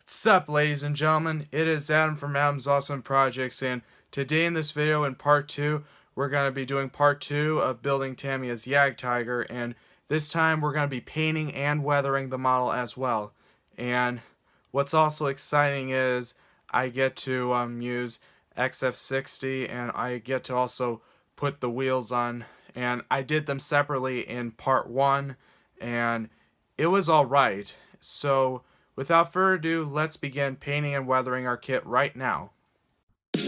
What's up, ladies and gentlemen? It is Adam from Adam's Awesome Projects, and today in this video, in part 2, we're going to be doing part 2 of building Tamiya's JagdTiger, and this time we're going to be painting and weathering the model as well. And what's also exciting is I get to use XF60, and I get to also put the wheels on, and I did them separately in part 1, and it was alright. So without further ado, let's begin painting and weathering our kit right now.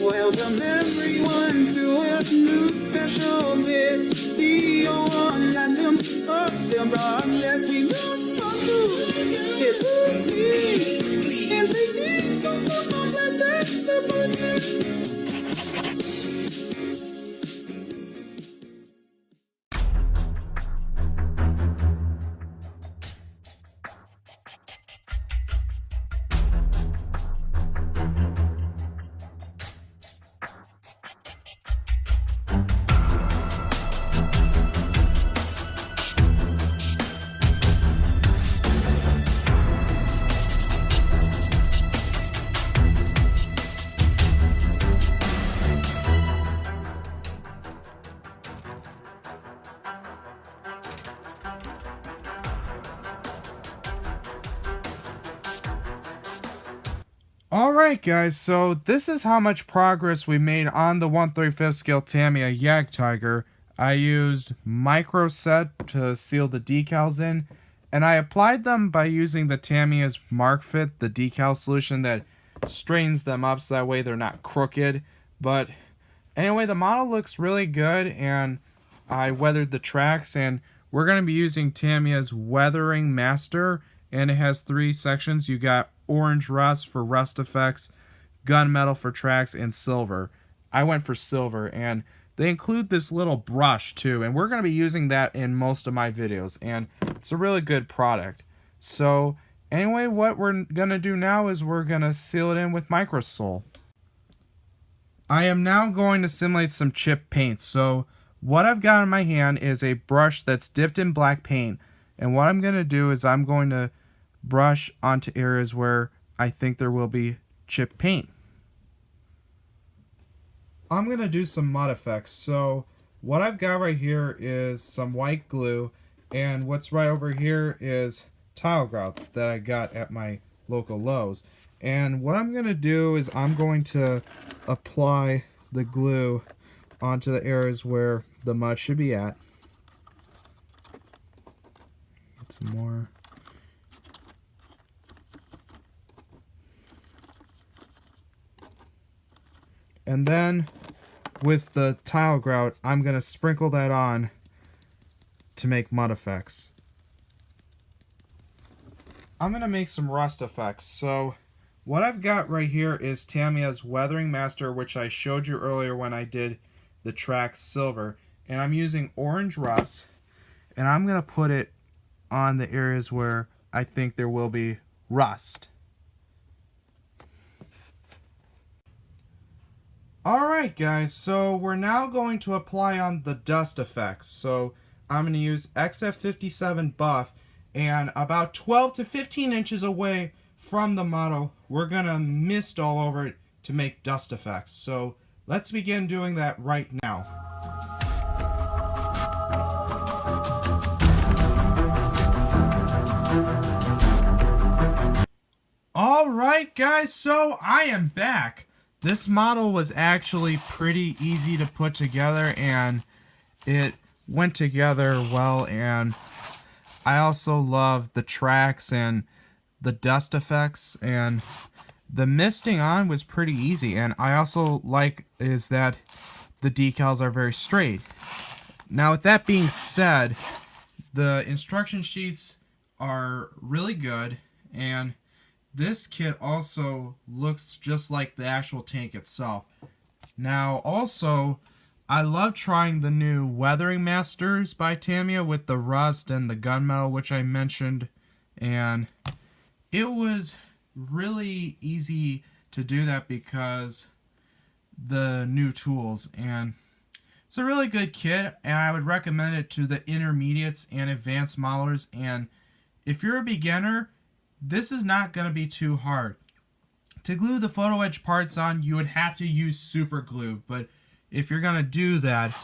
Welcome everyone to a new special video on Adam's Awesome Projects. We love our food, it's good, and they need so much like that's about it. Alright guys, so this is how much progress we made on the 1/35 scale Tamiya JagdTiger. I used micro set to seal the decals in, and I applied them by using the Tamiya's Mark Fit, the decal solution that straightens them up so that way they're not crooked. But anyway, the model looks really good, and I weathered the tracks, and we're going to be using Tamiya's Weathering Master, and it has 3 sections. You got orange rust for rust effects, gunmetal for tracks, and silver. I went for silver, and they include this little brush too, and we're going to be using that in most of my videos, and it's a really good product. So anyway, what we're going to do now is we're going to seal it in with Microsol. I am now going to simulate some chip paint. So what I've got in my hand is a brush that's dipped in black paint, and what I'm going to do is I'm going to brush onto areas where I think there will be chip paint. I'm going to do some mud effects. So what I've got right here is some white glue, and what's right over here is tile grout that I got at my local Lowe's. And what I'm going to do is I'm going to apply the glue onto the areas where the mud should be at. Get some more. And then with the tile grout, I'm going to sprinkle that on to make mud effects. I'm going to make some rust effects. So what I've got right here is Tamiya's Weathering Master, which I showed you earlier when I did the track silver. And I'm using orange rust, and I'm going to put it on the areas where I think there will be rust. Alright guys, so we're now going to apply on the dust effects. So I'm going to use XF57 buff, and about 12 to 15 inches away from the model, we're going to mist all over it to make dust effects. So let's begin doing that right now. Alright guys, so I am back. This model was actually pretty easy to put together, and it went together well, and I also love the tracks and the dust effects, and the misting on was pretty easy, and I also like is that the decals are very straight. Now with that being said, the instruction sheets are really good, and this kit also looks just like the actual tank itself. Now also, I love trying the new Weathering Masters by Tamiya with the rust and the gunmetal, which I mentioned, and it was really easy to do that because the new tools, and it's a really good kit, and I would recommend it to the intermediates and advanced modelers. And if you're a beginner, this is not going to be too hard. To glue the photo edge parts on, you would have to use super glue, but if you're going to do that,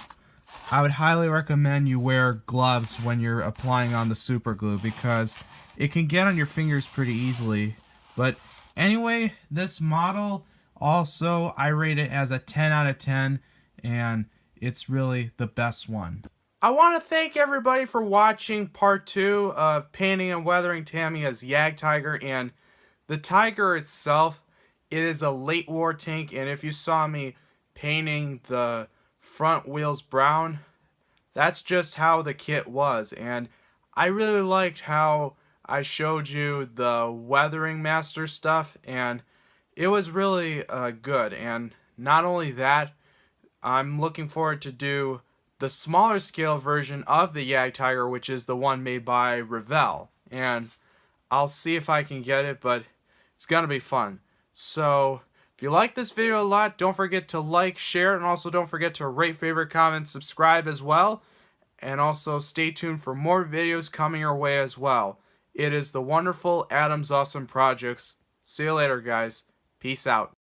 I would highly recommend you wear gloves when you're applying on the super glue because it can get on your fingers pretty easily. But anyway, this model also, I rate it as a 10 out of 10, and it's really the best one. I want to thank everybody for watching part 2 of painting and weathering Tamiya's JagdTiger. And the Tiger itself, it is a late war tank, and if you saw me painting the front wheels brown, that's just how the kit was. And I really liked how I showed you the Weathering Master stuff, and it was really good. And not only that, I'm looking forward to do the smaller scale version of the JagdTiger, which is the one made by Revell, and I'll see if I can get it, but it's gonna be fun. So if you like this video a lot, don't forget to like, share, and also don't forget to rate, favorite, comment, subscribe as well, and also stay tuned for more videos coming your way as well. It is the wonderful Adam's Awesome Projects. See you later, guys. Peace out.